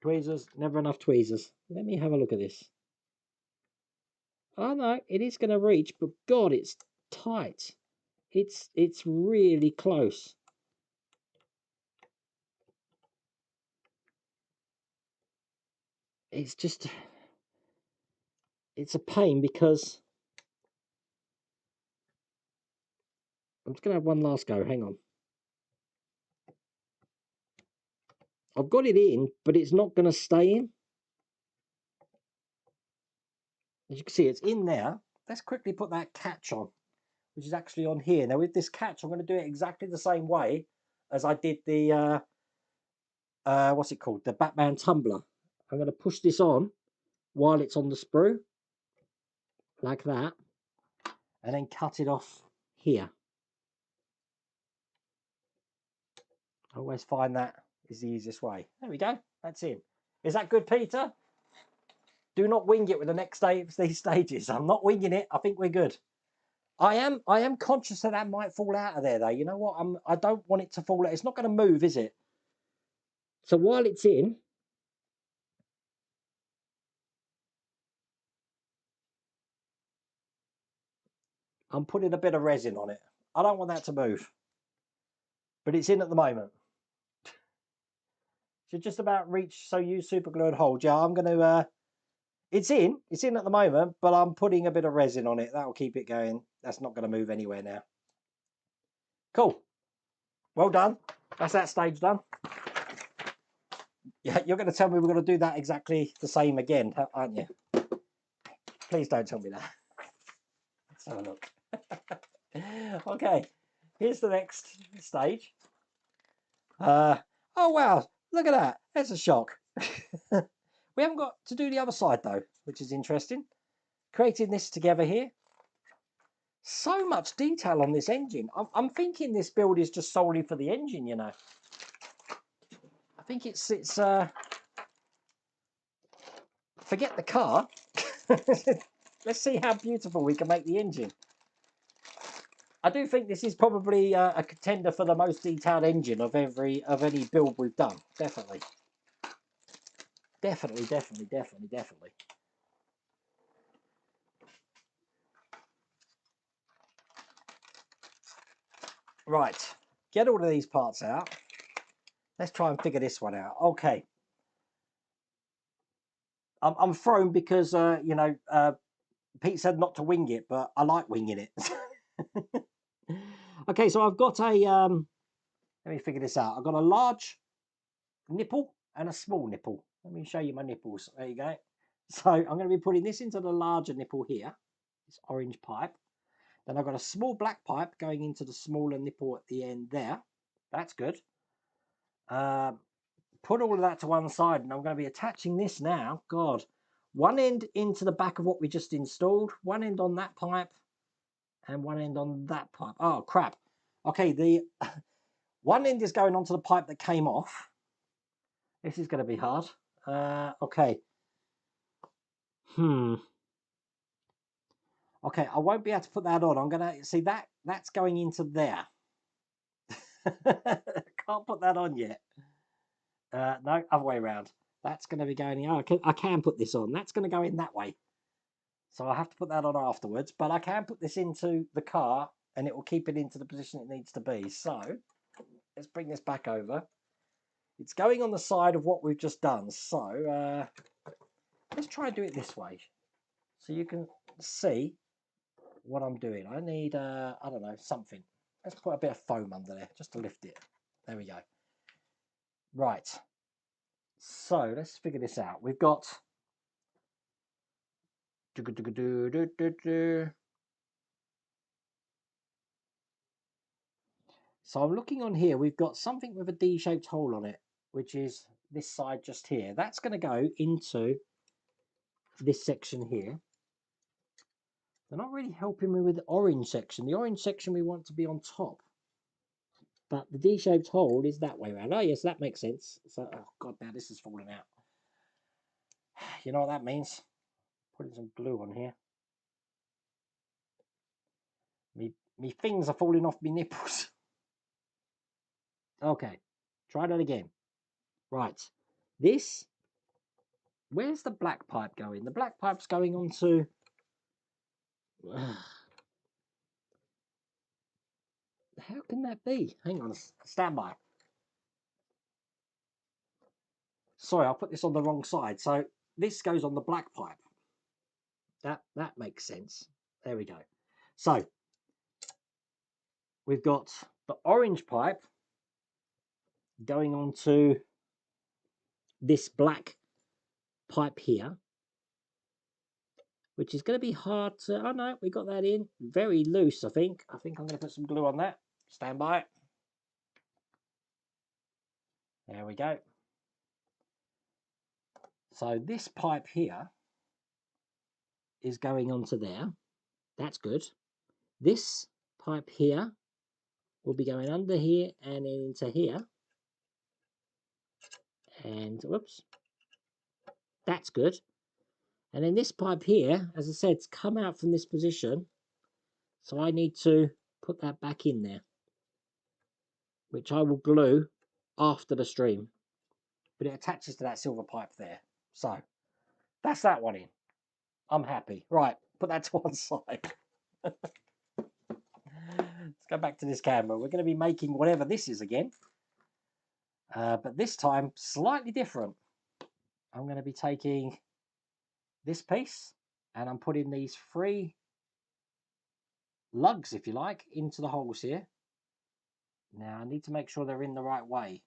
Tweezers, never enough tweezers. Let me have a look at this. Oh no, it is going to reach, but God, it's tight. It's really close. It's just, it's a pain because I'm just going to have one last go. Hang on. I've got it in, but it's not going to stay in. As you can see, it's in there. Let's quickly put that catch on, which is actually on here. Now with this catch, I'm going to do it exactly the same way as I did the, what's it called? The Batman tumbler. I'm going to push this on while it's on the sprue. like that, and then cut it off here. I always find that is the easiest way. There we go. That's in. Is that good, Peter? Do not wing it with the next these stages. I'm not winging it. I think we're good. I am conscious that might fall out of there though. You know what? I don't want it to fall out. It's not going to move, is it? So while it's in, I'm putting a bit of resin on it. I don't want that to move. But it's in at the moment. Should just about reach, so use super glue and hold. Yeah, I'm going to, it's in at the moment, but I'm putting a bit of resin on it. That'll keep it going. That's not going to move anywhere now. Cool. Well done. That's that stage done. Yeah, you're going to tell me we're going to do that exactly the same again, aren't you? Please don't tell me that. Let's have a look. Okay, here's the next stage. Oh wow, look at that. That's a shock. We haven't got to do the other side though, which is interesting. Creating this together here. So much detail on this engine. I'm thinking this build is just solely for the engine, you know. I think it's forget the car. Let's see how beautiful we can make the engine. I do think this is probably a contender for the most detailed engine of any build we've done. Definitely. Definitely. Right, get all of these parts out. Let's try and figure this one out. Okay. I'm thrown because, you know, Pete said not to wing it, but I like winging it. Okay, so I've got a, let me figure this out. I've got a large nipple and a small nipple. Let me show you my nipples. There you go. So I'm going to be putting this into the larger nipple here, this orange pipe. Then I've got a small black pipe going into the smaller nipple at the end there. That's good. Put all of that to one side, and I'm going to be attaching this now. God, one end into the back of what we just installed, one end on that pipe, and one end on that pipe. Oh, crap. Okay, the one end is going onto the pipe that came off. This is going to be hard. Okay. Okay, I won't be able to put that on. I'm going to see that's going into there. Can't put that on yet. No, other way around. That's going to be going in. Oh, I can put this on. That's going to go in that way. So I have to put that on afterwards. But I can put this into the car and it will keep it into the position it needs to be. So let's bring this back over. It's going on the side of what we've just done. So let's try and do it this way. So you can see what I'm doing. I need, I don't know, something. Let's put a bit of foam under there just to lift it. There we go. Right. So let's figure this out. We've got so I'm looking on here. We've got something with a D-shaped hole on it, which is this side just here. That's going to go into this section here. They're not really helping me with the orange section. The orange section we want to be on top. But the D-shaped hole is that way around. Oh, yes, that makes sense. So, oh, God, now this is falling out. You know what that means? Putting some glue on here. Me things are falling off me nipples. Okay, try that again. Right, this, where's the black pipe going? The black pipe's going onto... How can that be? Hang on, stand by. Sorry, I put this on the wrong side. So this goes on the black pipe. That makes sense. There we go. So we've got the orange pipe going onto this black pipe here, which is going to be hard to... Oh no, we got that in very loose. I think I'm going to put some glue on that. Stand by. There we go. So this pipe here is going onto there. That's good. This pipe here will be going under here and into here. And whoops, that's good. And then this pipe here, as I said, it's come out from this position. So I need to put that back in there, which I will glue after the stream. But it attaches to that silver pipe there. So that's that one in. I'm happy. Right, put that to one side. Let's go back to this camera. We're going to be making whatever this is again. But this time, slightly different. I'm going to be taking this piece and I'm putting these 3 lugs, if you like, into the holes here. Now I need to make sure they're in the right way.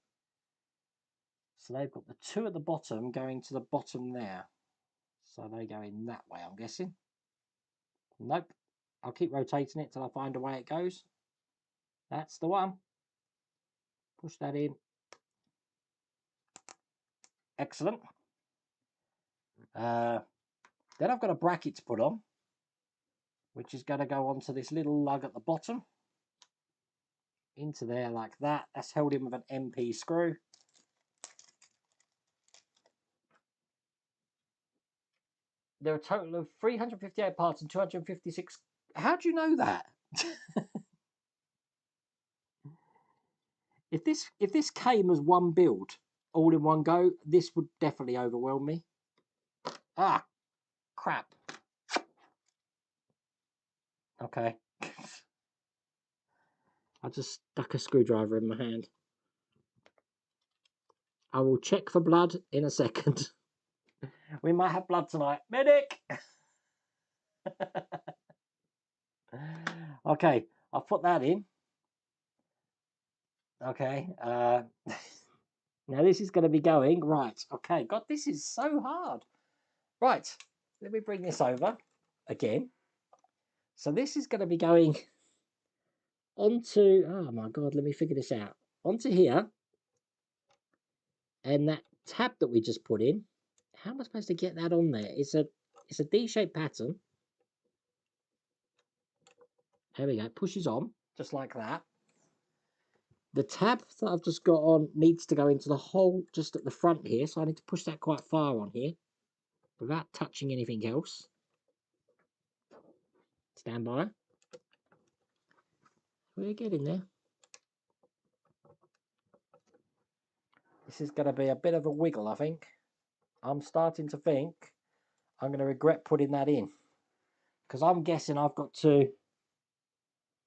So they've got the 2 at the bottom going to the bottom there. So they go in that way, I'm guessing. Nope. I'll keep rotating it till I find a way it goes. That's the one. Push that in. Excellent. Then I've got a bracket to put on, which is going to go onto this little lug at the bottom. Into there like that. That's held in with an MP screw. There are a total of 358 parts and 256. How do you know that? If this came as one build, all in one go, this would definitely overwhelm me. Ah, crap. Okay. I just stuck a screwdriver in my hand. I will check for blood in a second. We might have blood tonight. Medic! Okay, I'll put that in. Okay. Now this is going to be going. Right. Okay. God, this is so hard. Right. Let me bring this over again. So this is going to be going onto, oh my God, let me figure this out. Onto here. And that tab that we just put in, how am I supposed to get that on there? It's a D-shaped pattern. There we go, it pushes on, just like that. The tab that I've just got on needs to go into the hole just at the front here, so I need to push that quite far on here without touching anything else. Stand by. We're getting there. This is going to be a bit of a wiggle, I think. I'm starting to think I'm going to regret putting that in, because I'm guessing I've got to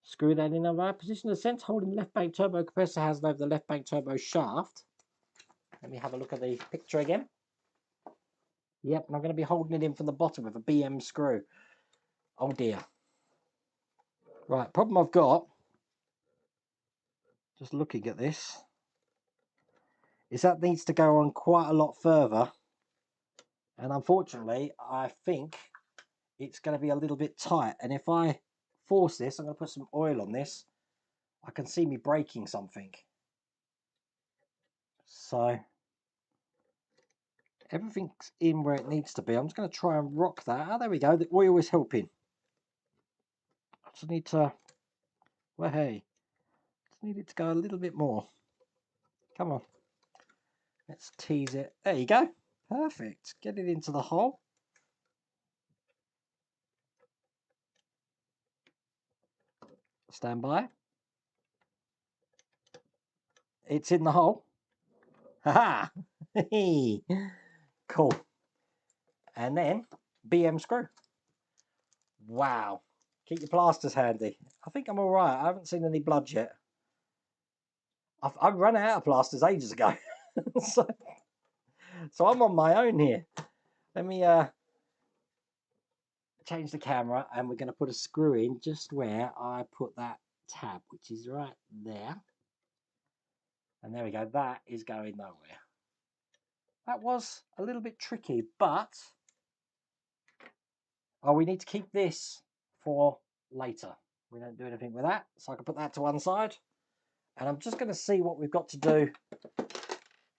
screw that in the right position. The center holding the left bank turbo compressor housing over the left bank turbo shaft. Let me have a look at the picture again. Yep, and I'm going to be holding it in from the bottom with a BM screw. Oh dear. Right, problem I've got, just looking at this, is that needs to go on quite a lot further. And unfortunately, I think it's going to be a little bit tight. And if I force this, I'm going to put some oil on this, I can see me breaking something. So everything's in where it needs to be. I'm just going to try and rock that. Oh, there we go. The oil is helping. I just need to, well, hey, just need it to go a little bit more. Come on. Let's tease it. There you go. Perfect. Get it into the hole. Stand by. It's in the hole. Haha. Cool. And then BM screw. Wow. Keep your plasters handy. I think I'm all right. I haven't seen any blood yet. I've run out of plasters ages ago. so I'm on my own here. Let me change the camera, and we're going to put a screw in just where I put that tab, which is right there. And there we go. That is going nowhere. That was a little bit tricky, but oh, we need to keep this for later. We don't do anything with that, so I can put that to one side. And I'm just going to see what we've got to do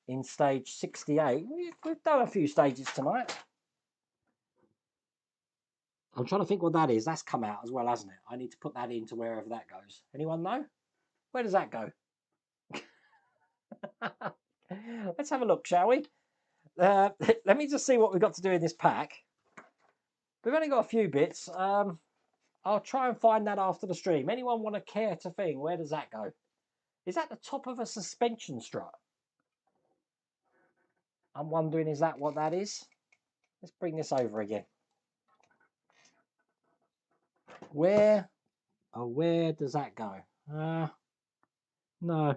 in stage 68. We've done a few stages tonight. I'm trying to think what that is. That's come out as well, hasn't it? I need to put that into wherever that goes. Anyone know? Where does that go? Let's have a look, shall we? Let me just see what we've got to do in this pack. We've only got a few bits. I'll try and find that after the stream. Anyone want to care to thing? Where does that go? Is that the top of a suspension strut? I'm wondering, is that what that is? Let's bring this over again. Where does that go? No.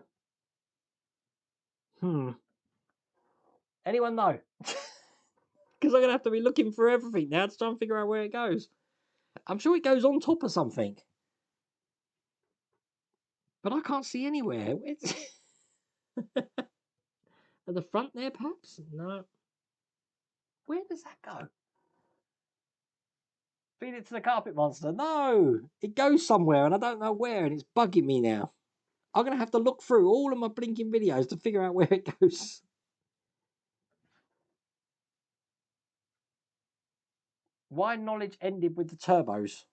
Anyone know? Because I'm going to have to be looking for everything now to try and figure out where it goes. I'm sure it goes on top of something. But I can't see anywhere. It's at the front there, perhaps? No. Where does that go? Feed it to the carpet monster. No! It goes somewhere and I don't know where and it's bugging me now. I'm going to have to look through all of my blinking videos to figure out where it goes. Why knowledge ended with the turbos?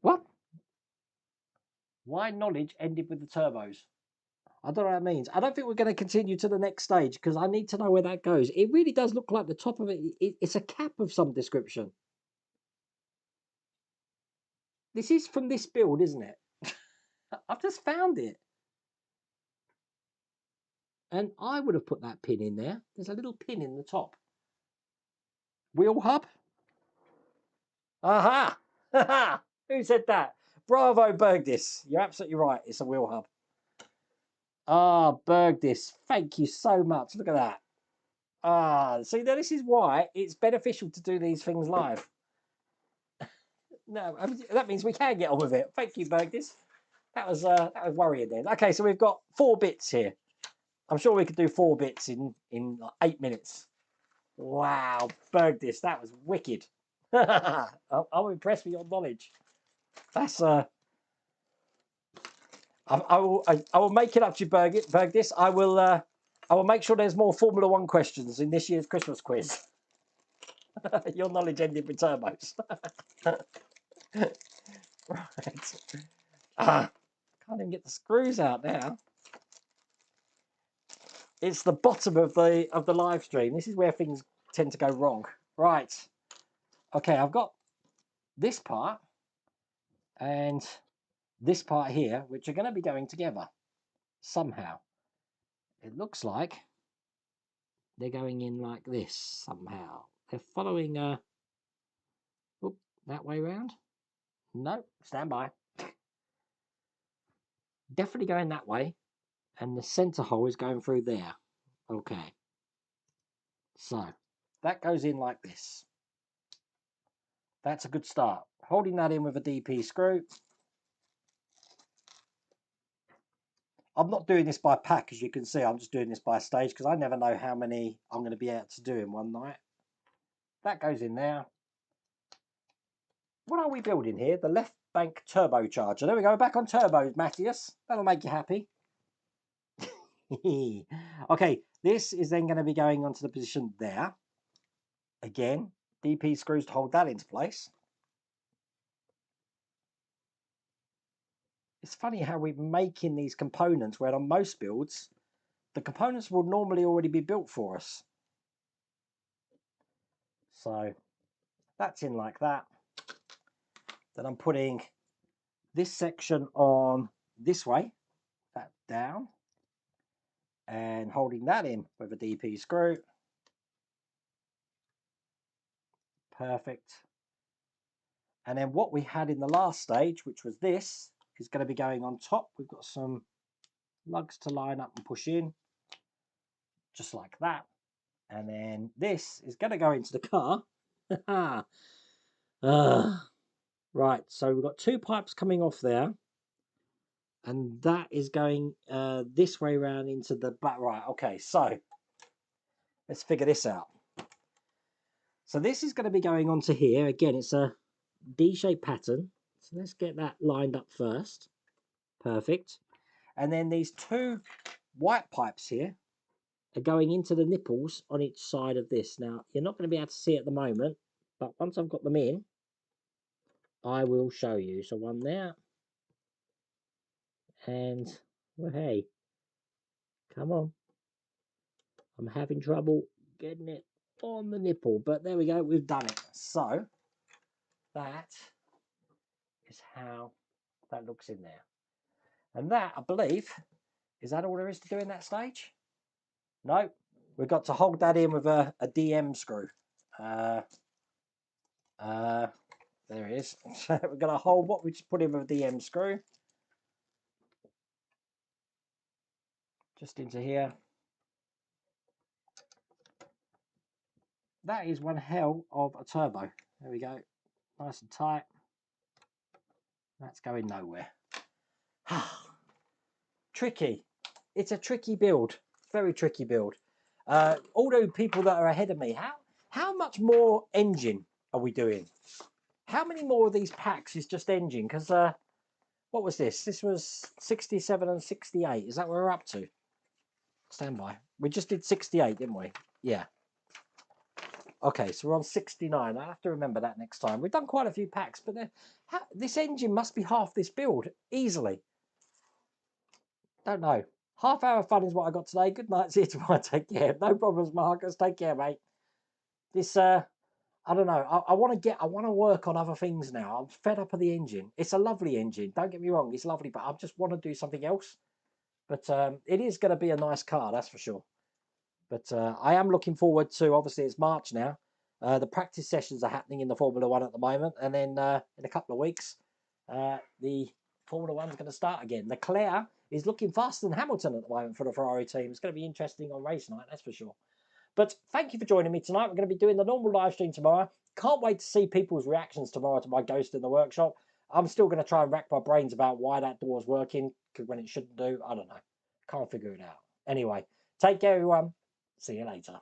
What? Why knowledge ended with the turbos? I don't know what that means. I don't think we're going to continue to the next stage because I need to know where that goes. It really does look like the top of it. It's a cap of some description. This is from this build, isn't it? I've just found it. And I would have put that pin in there. There's a little pin in the top. Wheel hub? Aha! Who said that? Bravo, Bergdis. You're absolutely right. It's a wheel hub. Ah, Bergdis. Thank you so much. Look at that. Ah, see, this is why it's beneficial to do these things live. No, that means we can get on with it. Thank you, Bergdis. That was worrying then. Okay, so we've got 4 bits here. I'm sure we could do 4 bits in like 8 minutes. Wow, Bergdis, that was wicked. I'm impressed with your knowledge. That's I will make it up to you, Bergdis. I will make sure there's more Formula 1 questions in this year's Christmas quiz. Your knowledge ended with turbos. Right. Can't even get the screws out now. It's the bottom of the live stream. This is where things tend to go wrong. Right. Okay, I've got this part and this part here, which are going to be going together somehow. It looks like they're going in like this somehow. They're following that way round. No, stand by. Definitely going that way, and the center hole is going through there. Okay, so that goes in like this. That's a good start. Holding that in with a DP screw. I'm not doing this by pack, as you can see. I'm just doing this by stage because I never know how many I'm going to be able to do in one night. That goes in there. What are we building here? The left bank turbocharger. There we go. Back on turbos, Matthias. That'll make you happy. Okay, this is then going to be going onto the position there. Again, DP screws to hold that into place. It's funny how we're making these components where on most builds, the components will normally already be built for us. So that's in like that. Then I'm putting this section on this way, that down, and holding that in with a DP screw. Perfect. And then what we had in the last stage, which was this, is going to be going on top. We've got some lugs to line up and push in, just like that. And then this is going to go into the car. Right, so we've got 2 pipes coming off there. And that is going this way around into the back. Right, okay, so let's figure this out. So this is going to be going onto here. Again, it's a D-shaped pattern. So let's get that lined up first. Perfect. And then these 2 white pipes here are going into the nipples on each side of this. Now, you're not going to be able to see at the moment, But once I've got them in, I will show you. So one there. And, well, hey, come on. I'm having trouble getting it on the nipple. But there we go, we've done it. So, that is how that looks in there. And that, I believe, is that all there is to do in that stage? No, we've got to hold that in with a DM screw. There it is. So we're going to hold what we just put in with a DM screw. Just into here. That is one hell of a turbo. There we go. Nice and tight. That's going nowhere. Tricky. It's a tricky build. Very tricky build. All those people that are ahead of me, how much more engine are we doing? How many more of these packs is just engine? Because what was this? This was 67 and 68. Is that what we're up to? Stand by. We just did 68, didn't we? Yeah. Okay, so we're on 69. I'll have to remember that next time. We've done quite a few packs, but this engine must be half this build, easily. Don't know. Half hour fun is what I got today. Good night. See you tomorrow. Take care. No problems, Marcus. Take care, mate. This, I don't know. I want to work on other things now. I'm fed up of the engine. It's a lovely engine. Don't get me wrong. It's lovely, but I just want to do something else. But it is going to be a nice car, that's for sure. But I am looking forward to, obviously it's March now. The practice sessions are happening in the Formula 1 at the moment. And then in a couple of weeks, the Formula 1's going to start again. Leclerc is looking faster than Hamilton at the moment for the Ferrari team. It's going to be interesting on race night, that's for sure. But thank you for joining me tonight. We're going to be doing the normal live stream tomorrow. Can't wait to see people's reactions tomorrow to my ghost in the workshop. I'm still going to try and rack my brains about why that door's working when it shouldn't do. I don't know. Can't figure it out. Anyway, take care, everyone. See you later.